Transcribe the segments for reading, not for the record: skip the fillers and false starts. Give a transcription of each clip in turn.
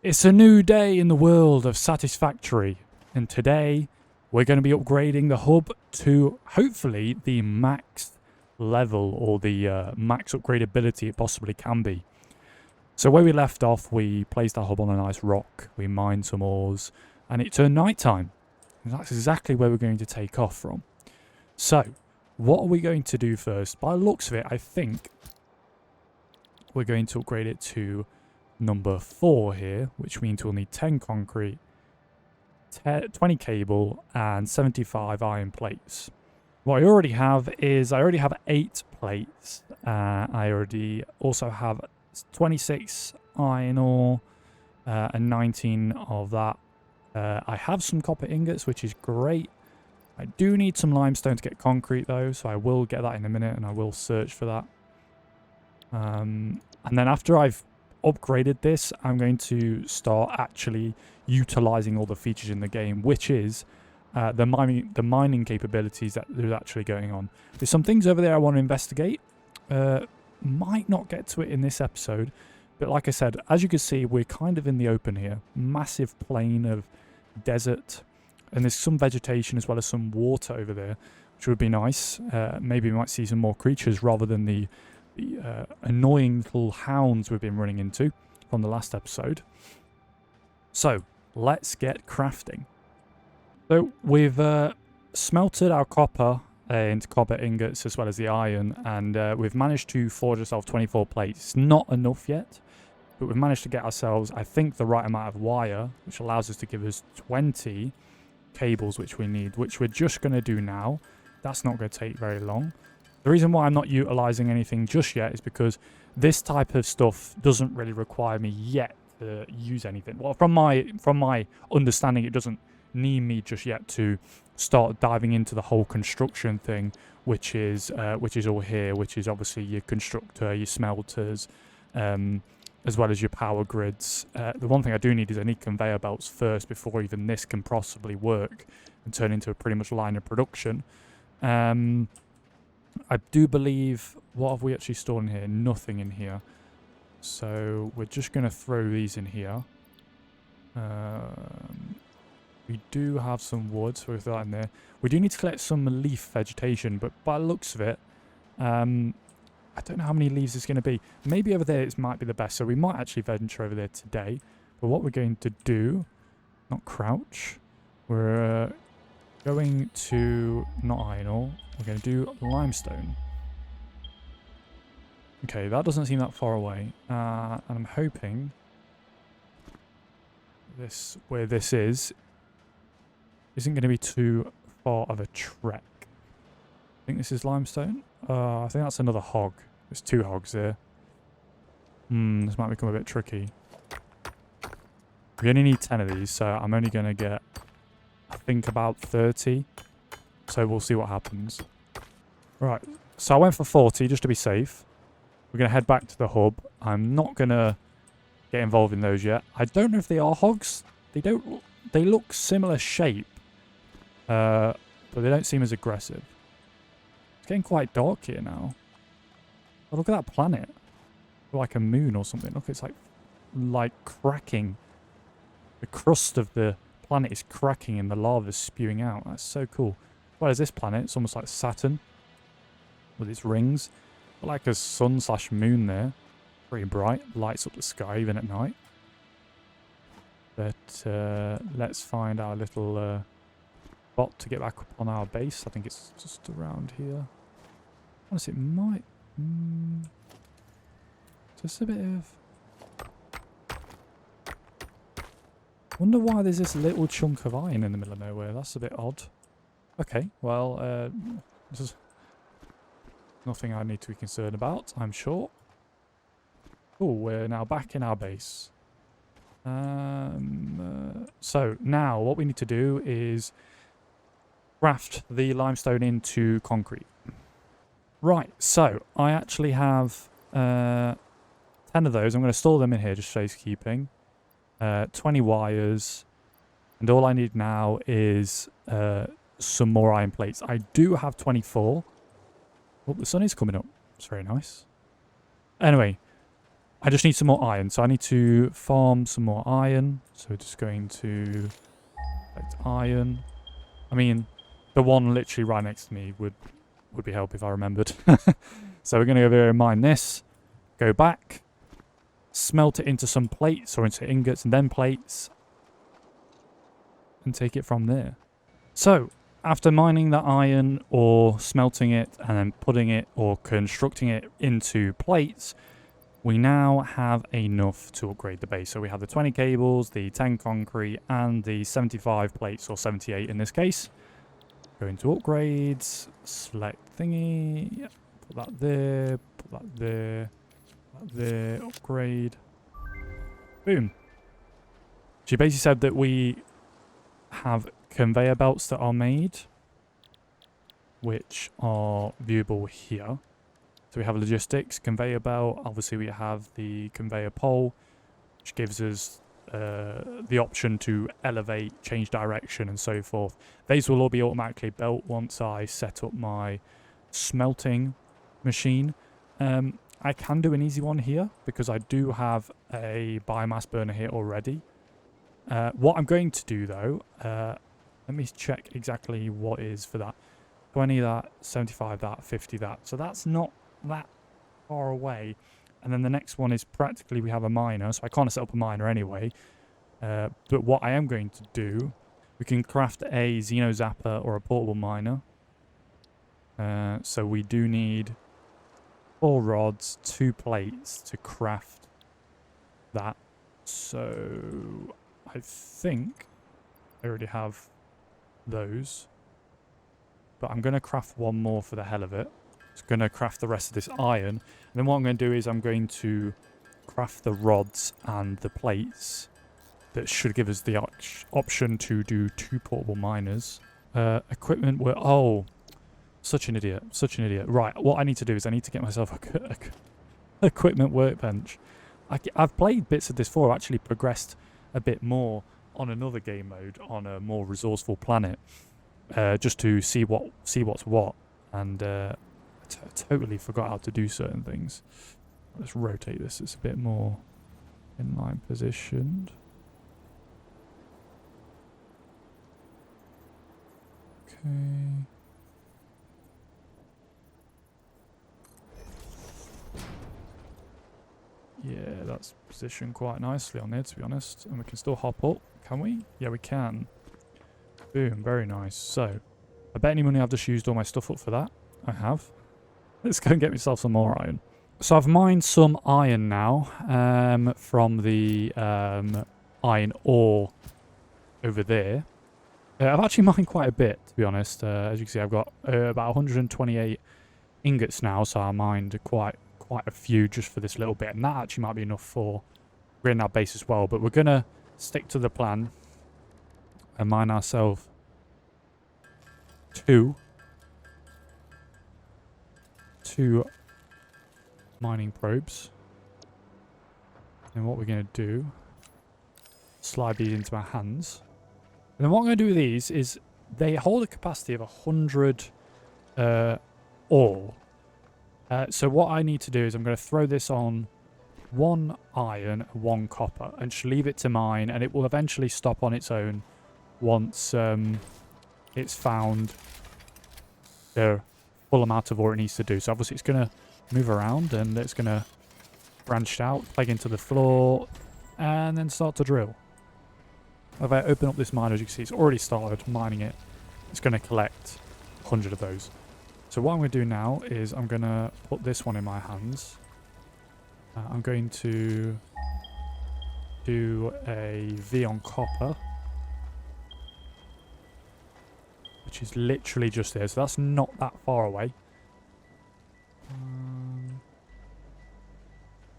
It's a new day in the world of Satisfactory, and today we're going to be upgrading the hub to hopefully the max level or the max upgradability it possibly can be. So where we left off, we placed our hub on a nice rock, we mined some ores, and it turned nighttime. And that's exactly where we're going to take off from. So, what are we going to do first? By the looks of it, I think we're going to upgrade it to number 4 here, which means we'll need 10 concrete, 20 cable, and 75 iron plates. What I already have is, I already have 8 plates. I already also have 26 iron ore, and 19 of that. I have some copper ingots, which is great. I do need some limestone to get concrete though, so I will get that in a minute and I will search for that. And then after I've upgraded this, I'm going to start actually utilizing all the features in the game, which is the mining capabilities that are actually going on. There's some things over there I want to investigate. Might not get to it in this episode, but like I said, as you can see, we're kind of in the open here. Massive plain of desert, and there's some vegetation as well as some water over there, which would be nice. Maybe we might see some more creatures rather than the annoying little hounds we've been running into from the last episode. So let's get crafting. So we've smelted our copper into copper ingots as well as the iron, and we've managed to forge ourselves 24 plates. It's not enough yet, but we've managed to get ourselves, I think, the right amount of wire, which allows us to give us 20 cables, which we need, which we're just going to do now. That's not going to take very long. The reason why I'm not utilizing anything just yet is because this type of stuff doesn't really require me yet to use anything. Well, from my understanding, it doesn't need me just yet to start diving into the whole construction thing, which is all here, which is obviously your constructor, your smelters, as well as your power grids. The one thing I do need is I need conveyor belts first before even this can possibly work and turn into a pretty much line of production. I do believe, what have we actually stored in here? Nothing in here. So we're just going to throw these in here. We do have some wood, so we'll throw that in there. We do need to collect some leaf vegetation, but by the looks of it, I don't know how many leaves it's going to be. Maybe over there it might be the best, so we might actually venture over there today. But what we're going to do, not crouch, we're going to, not iron ore, we're going to do limestone. Okay, that doesn't seem that far away. And I'm hoping where this is isn't going to be too far of a trek. I think this is limestone. I think that's another hog. There's 2 hogs here. This might become a bit tricky. We only need 10 of these, so I'm only going to get, I think, about 30. So we'll see what happens. Right, so I went for 40 just to be safe. We're going to head back to the hub. I'm not going to get involved in those yet. I don't know if they are hogs. They look similar shape, but they don't seem as aggressive. It's getting quite dark here now. Oh, look at that planet. Like a moon or something. Look, it's like cracking. The crust of the planet is cracking and the lava is spewing out. That's so cool. Well, is this planet? It's almost like Saturn with its rings. Like a sun/moon there. Pretty bright. Lights up the sky even at night. But let's find our little spot to get back up on our base. I think it's just around here. Honestly, it might... just a bit of... wonder why there's this little chunk of iron in the middle of nowhere. That's a bit odd. Okay, well, this is nothing I need to be concerned about, I'm sure. Oh, we're now back in our base. So now what we need to do is craft the limestone into concrete. Right, so I actually have 10 of those. I'm going to store them in here just for safekeeping. 20 wires. And all I need now is some more iron plates. I do have 24. Oh, the sun is coming up. It's very nice. Anyway, I just need some more iron. So I need to farm some more iron. So we're just going to collect iron. I mean, the one literally right next to me would be help if I remembered. So we're going to go over and mine this. Go back. Smelt it into some plates or into ingots and then plates. And take it from there. So, after mining the iron or smelting it and then putting it or constructing it into plates, we now have enough to upgrade the base. So we have the 20 cables, the 10 concrete, and the 75 plates, or 78 in this case. Go into upgrades, select thingy, yep, put that there, put that there, put that there, upgrade. Boom. She basically said that we have conveyor belts that are made, which are viewable here. So we have logistics, conveyor belt. Obviously we have the conveyor pole, which gives us the option to elevate, change direction and so forth. These will all be automatically built once I set up my smelting machine. I can do an easy one here because I do have a biomass burner here already. What I'm going to do though, let me check exactly what is for that. 20 that, 75 that, 50 that. So that's not that far away. And then the next one is practically we have a miner. So I can't set up a miner anyway. But what I am going to do, we can craft a Xeno Zapper or a portable miner. So we do need 4 rods, 2 plates to craft that. So I think I already have those. But I'm going to craft one more for the hell of it. Just going to craft the rest of this iron. And then what I'm going to do is I'm going to craft the rods and the plates. That should give us the option to do 2 portable miners. Equipment were... Oh, such an idiot. Such an idiot. Right, what I need to do is I need to get myself a equipment workbench. I've played bits of this before. I've actually progressed a bit more on another game mode on a more resourceful planet. Just to see what's what. And I totally forgot how to do certain things. Let's rotate this. It's a bit more inline positioned. Okay. Yeah, that's positioned quite nicely on there, to be honest. And we can still hop up, can we? Yeah, we can. Boom, very nice. So, I bet any money I've just used all my stuff up for that. I have. Let's go and get myself some more iron. So I've mined some iron now from the iron ore over there. I've actually mined quite a bit, to be honest. As you can see, I've got about 128 ingots now, so I mined quite a few just for this little bit. And that actually might be enough for upgrading our base as well. But we're going to stick to the plan and mine ourselves 2 mining probes. And what we're going to do, slide these into my hands. And then what I'm going to do with these is they hold a capacity of 100 ore. So what I need to do is I'm going to throw this on 1 iron, 1 copper, and just leave it to mine, and it will eventually stop on its own once it's found the full amount of ore it needs to do. So obviously it's going to move around and it's going to branch out, plug into the floor, and then start to drill. If I open up this mine, as you can see, it's already started mining it. It's going to collect 100 of those. So what I'm going to do now is I'm going to put this one in my hands. I'm going to do a V on copper, which is literally just there. So that's not that far away.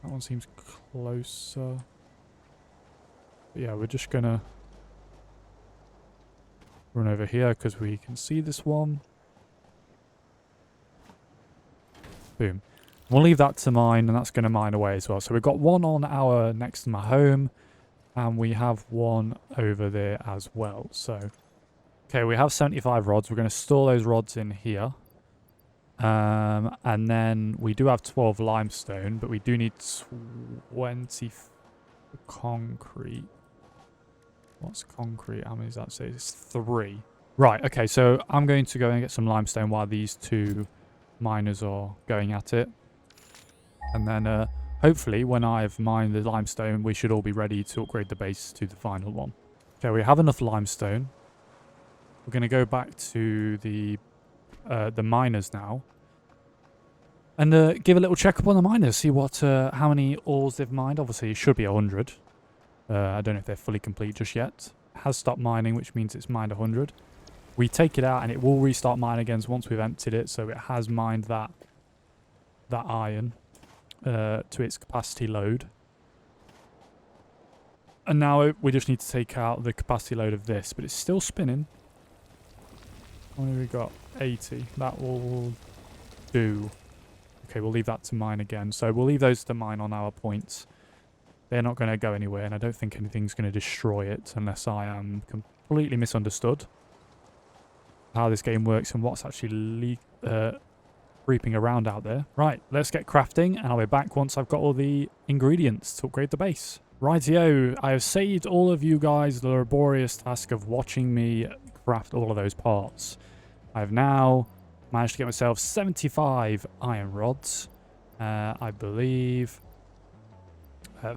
That one seems closer. But yeah, we're just going to run over here because we can see this one. Boom. We'll leave that to mine, and that's going to mine away as well. So we've got one on our next to my home, and we have one over there as well. So, okay, we have 75 rods. We're going to store those rods in here. And then we do have 12 limestone, but we do need 20 concrete. What's concrete? How many does that say? It's 3. Right, okay, so I'm going to go and get some limestone while these 2 miners are going at it. And then hopefully when I've mined the limestone, we should all be ready to upgrade the base to the final one. Okay, we have enough limestone. We're going to go back to the miners now. And give a little checkup on the miners, see what how many ores they've mined. Obviously, it should be 100. I don't know if they're fully complete just yet. It has stopped mining, which means it's mined 100. We take it out and it will restart mining again once we've emptied it. So it has mined that iron to its capacity load. And now we just need to take out the capacity load of this, but it's still spinning. How many have we got? 80. That will do. Okay, we'll leave that to mine again. So we'll leave those to mine on our points. They're not going to go anywhere, and I don't think anything's going to destroy it unless I am completely misunderstood how this game works and what's actually creeping around out there. Right, let's get crafting, and I'll be back once I've got all the ingredients to upgrade the base. Rightio, I have saved all of you guys the laborious task of watching me craft all of those parts. I've now managed to get myself 75 iron rods, I believe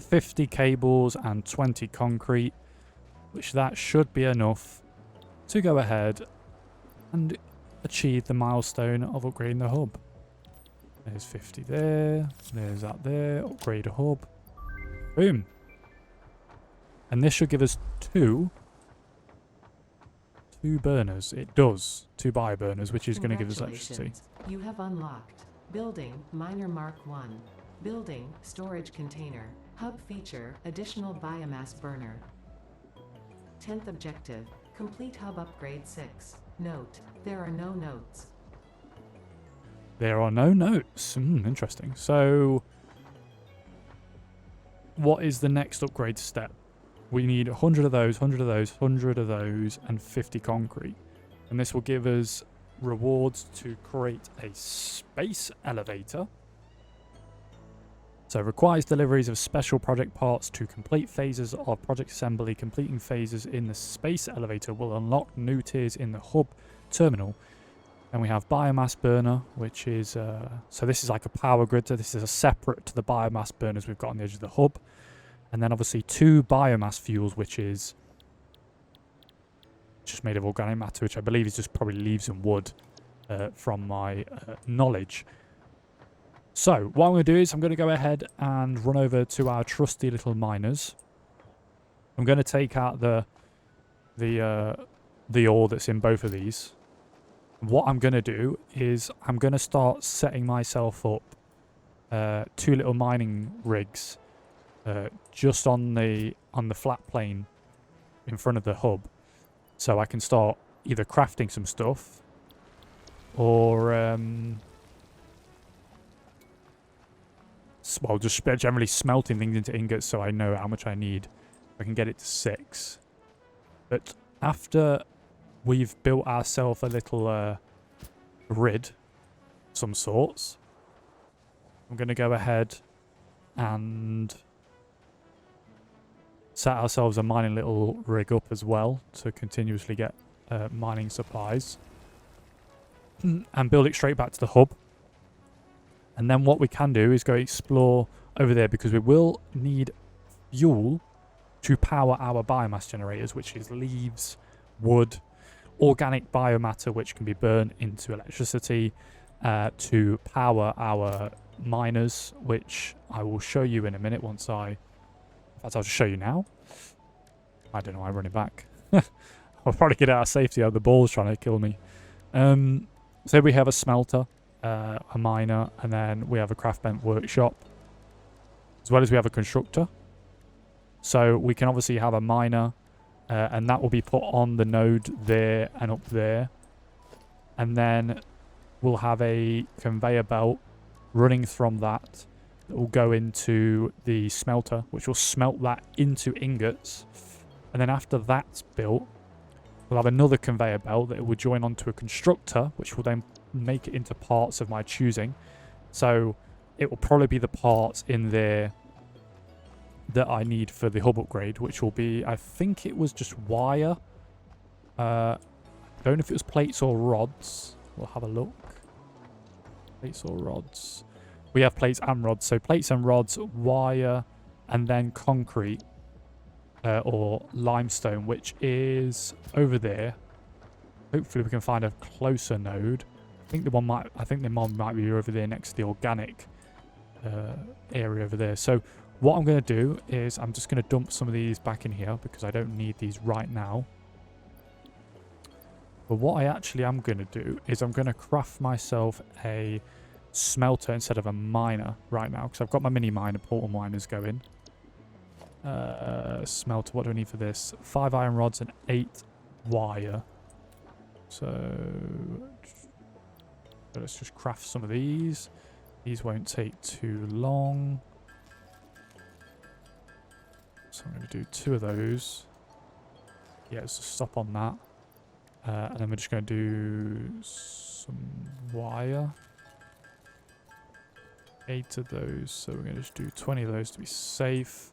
50 cables and 20 concrete, which that should be enough to go ahead and achieve the milestone of upgrading the hub. There's 50 there, there's that there, upgrade a hub, boom. And this should give us two burners. It does. 2 bioburners, which is going to give us electricity. You have unlocked Building Miner Mark 1. Building Storage Container. Hub feature Additional Biomass Burner. 10th objective. Complete Hub Upgrade 6. Note. There are no notes. There are no notes. Interesting. So, what is the next upgrade step? We need 100 of those, 100 of those, 100 of those, and 50 concrete. And this will give us rewards to create a space elevator. So requires deliveries of special project parts to complete phases of project assembly. Completing phases in the space elevator will unlock new tiers in the hub terminal. And we have biomass burner, which is... so this is like a power grid. So this is a separate to the biomass burners we've got on the edge of the hub. And then obviously 2 biomass fuels, which is just made of organic matter, which I believe is just probably leaves and wood from my knowledge. So what I'm going to do is I'm going to go ahead and run over to our trusty little miners. I'm going to take out the ore that's in both of these. What I'm going to do is I'm going to start setting myself up 2 little mining rigs just on the flat plane in front of the hub, so I can start either crafting some stuff or well, just generally smelting things into ingots so I know how much I need. I can get it to 6. But after we've built ourselves a little grid, some sorts, I'm going to go ahead and set ourselves a mining little rig up as well to continuously get mining supplies and build it straight back to the hub. And then what we can do is go explore over there, because we will need fuel to power our biomass generators, which is leaves, wood, organic biomatter, which can be burned into electricity to power our miners, which I will show you in a minute once I... In fact, I'll just show you now. I don't know, I'm running back. I'll probably get out of safety. The ball's trying to kill me. So we have a smelter, a miner, and then we have a craft bent workshop, as well as we have a constructor. So we can obviously have a miner, and that will be put on the node there and up there. And then we'll have a conveyor belt running from that will go into the smelter, which will smelt that into ingots. And then after that's built, we'll have another conveyor belt that will join onto a constructor, which will then make it into parts of my choosing. So it will probably be the parts in there that I need for the hub upgrade, which will be, I think it was just wire. Don't know if it was plates or rods. We'll have a look. Plates or rods. We have plates and rods. So plates and rods, wire, and then concrete or limestone, which is over there. Hopefully we can find a closer node. I think the one might be over there next to the organic area over there. So what I'm going to do is I'm just going to dump some of these back in here because I don't need these right now. But what I actually am going to do is I'm going to craft myself a smelter instead of a miner right now because I've got my mini miner, portal miners going. Smelter, what do I need for this? 5 iron rods and 8 wire. So let's just craft some of these. These won't take too long. So I'm going to do 2 of those. Yeah, let's just stop on that. And then we're just going to do some wire. 8 of those. So we're going to just do 20 of those to be safe.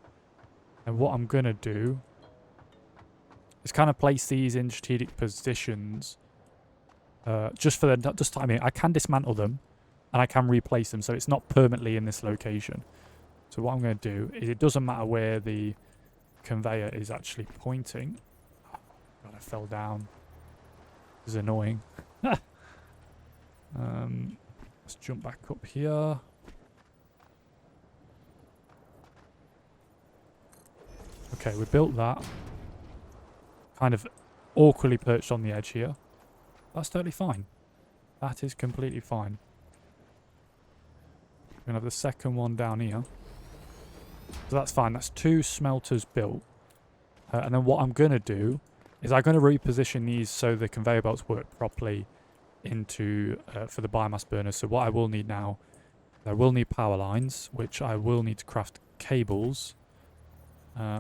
And what I'm going to do is kind of place these in strategic positions. Just for the timing. I can dismantle them and I can replace them. So it's not permanently in this location. So what I'm going to do is it doesn't matter where the conveyor is actually pointing. Oh, God, I fell down. This is annoying. Let's jump back up here. Okay, we built that. Kind of awkwardly perched on the edge here. That's totally fine. That is completely fine. We're going to have the second one down here. So that's fine. That's 2 smelters built. And then what I'm going to do is I'm going to reposition these so the conveyor belts work properly into for the biomass burners. So what I will need now, I will need power lines, which I will need to craft cables,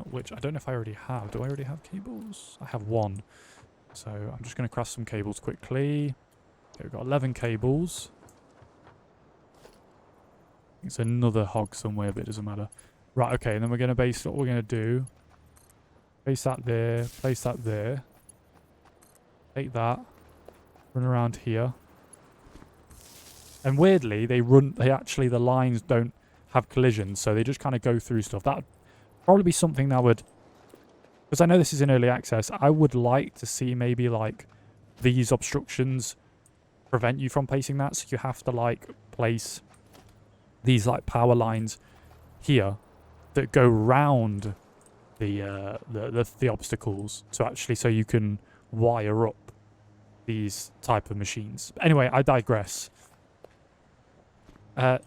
which I don't know if I already have. Do I already have cables? I have 1. So I'm just going to craft some cables quickly. Okay, we've got 11 cables. It's another hog somewhere, but it doesn't matter. Right, okay, and then we're going to base what we're going to do. Place that there, place that there. Take that. Run around here. And weirdly, the lines don't have collisions, so they just kind of go through stuff. That would probably be something that would, because I know this is in early access, I would like to see maybe like these obstructions prevent you from placing that. So you have to like place these like power lines here that go round the obstacles to actually, so you can wire up these type of machines. Anyway, I digress.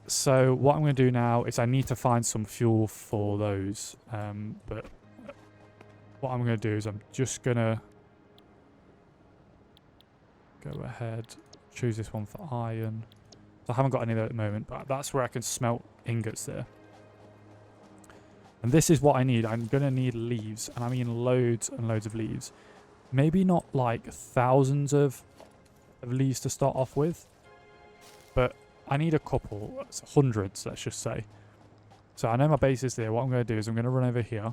So what I'm going to do now is I need to find some fuel for those. But what I'm going to do is I'm just going to go ahead, choose this one for iron. So I haven't got any there at the moment, but that's where I can smelt ingots there. And this is what I need. I'm going to need leaves, and I mean loads and loads of leaves. Maybe not like thousands of leaves to start off with, but I need a couple, hundreds, let's just say. So I know my base is there. What I'm going to do is I'm going to run over here.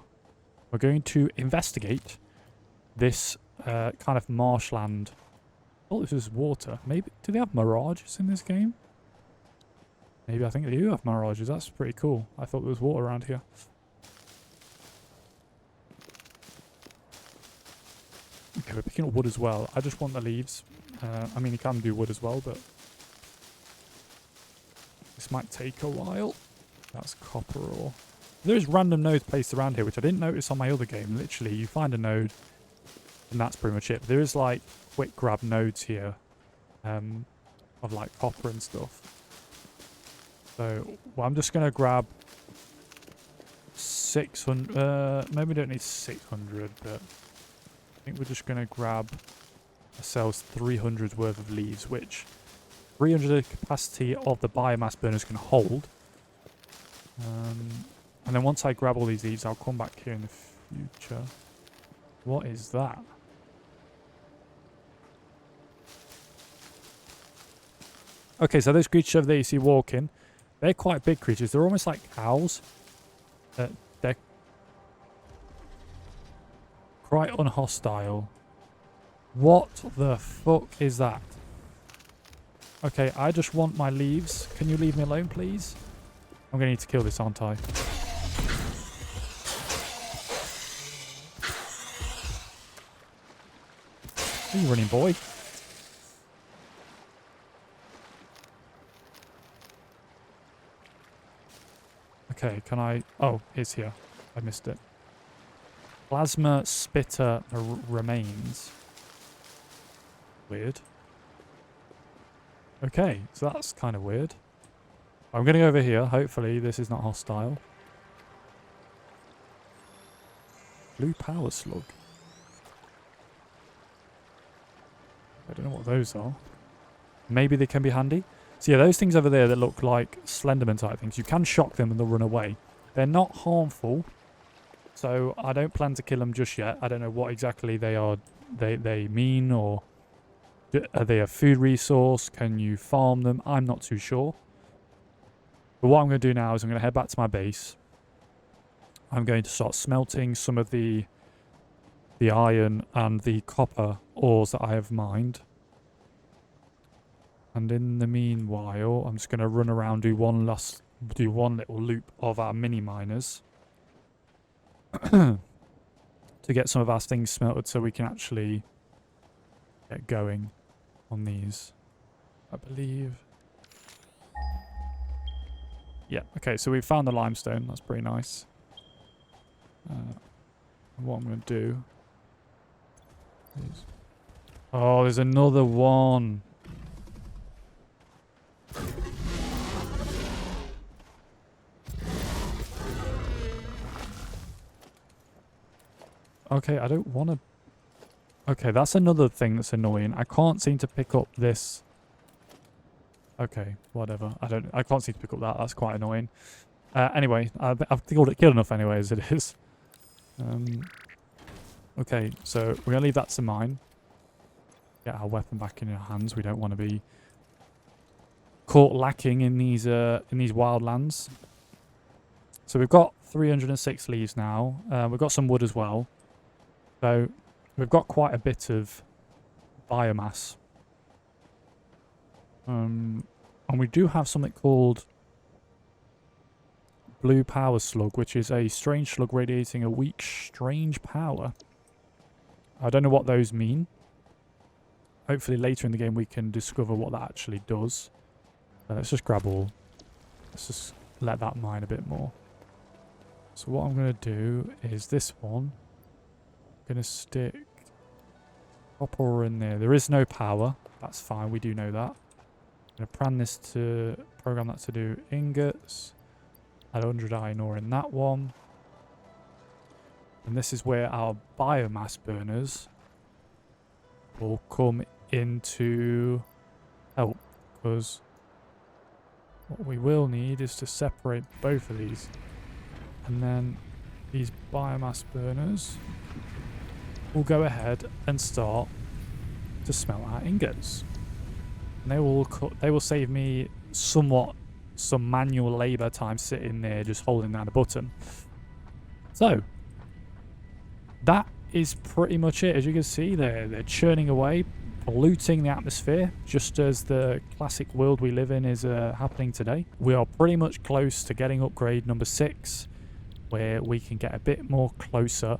We're going to investigate this kind of marshland. Oh, this is water. Maybe, do they have mirages in this game? Maybe, I think they do have mirages. That's pretty cool. I thought there was water around here. Okay, we're picking up wood as well. I just want the leaves. I mean, you can do wood as well, but this might take a while. That's copper ore. There's random nodes placed around here, which I didn't notice on my other game. Literally, you find a node, and that's pretty much it. There is, like, quick grab nodes here of, like, copper and stuff. So, well, I'm just going to grab 600. Maybe we don't need 600, but I think we're just going to grab ourselves 300 worth of leaves, which 300 capacity of the biomass burners can hold. And then once I grab all these leaves, I'll come back here in the future. What is that? Okay, so those creatures over there you see walking, they're quite big creatures. They're almost like cows. They're quite unhostile. What the fuck is that? Okay, I just want my leaves. Can you leave me alone, please? I'm going to need to kill this, aren't I? Where are you running, boy? Okay, can I... Oh, it's here. I missed it. Plasma spitter remains. Weird. Okay, so that's kind of weird. I'm going to go over here. Hopefully this is not hostile. Blue power slug. I don't know what those are. Maybe they can be handy. So yeah, those things over there that look like Slenderman type things, you can shock them and they'll run away. They're not harmful, so I don't plan to kill them just yet. I don't know what exactly they are. They mean, or are they a food resource? Can you farm them? I'm not too sure. But what I'm going to do now is I'm going to head back to my base. I'm going to start smelting some of the iron and the copper ores that I have mined. And in the meanwhile, I'm just going to run around, do one little loop of our mini miners to get some of our things smelted, so we can actually get going on these, I believe. Yeah, okay, so we've found the limestone. That's pretty nice. What I'm going to do is... Oh, there's another one. Okay, I don't want to... Okay, that's another thing that's annoying. I can't seem to pick up this... Okay, whatever. I can't seem to pick up that. That's quite annoying. Anyway, I've killed enough anyway as it is. Okay, so we're going to leave that to mine. Get our weapon back in our hands. We don't want to be caught lacking in these wildlands. So we've got 306 leaves now. We've got some wood as well. So we've got quite a bit of biomass. And we do have something called blue power slug, which is a strange slug radiating a weak strange power. I don't know what those mean. Hopefully later in the game we can discover what that actually does. Let's just grab all. Let's just let that mine a bit more. So what I'm going to do is this one. I'm going to stick copper in there. There is no power. That's fine. We do know that. I'm going to program that to do ingots. Add 100 iron ore in that one. And this is where our biomass burners will come into help, because what we will need is to separate both of these. And then these biomass burners will go ahead and start to smelt our ingots. And they will save me some manual labour time sitting there just holding down a button. So that is pretty much it. As you can see, they're churning away, polluting the atmosphere, just as the classic world we live in is happening today. We are pretty much close to getting upgrade number 6, where we can get a bit more closer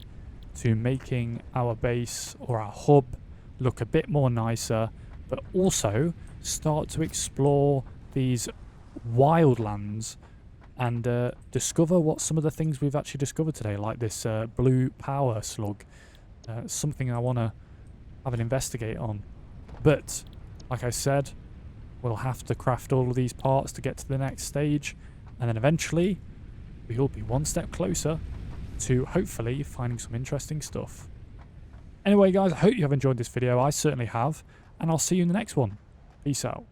to making our base or our hub look a bit more nicer, but also start to explore these wildlands and discover what some of the things we've actually discovered today, like this blue power slug. Something I want to have an investigate on. But like I said, we'll have to craft all of these parts to get to the next stage, and then eventually we'll be one step closer to hopefully finding some interesting stuff. Anyway guys, I hope you have enjoyed this video. I certainly have, and I'll see you in the next one. Peace out.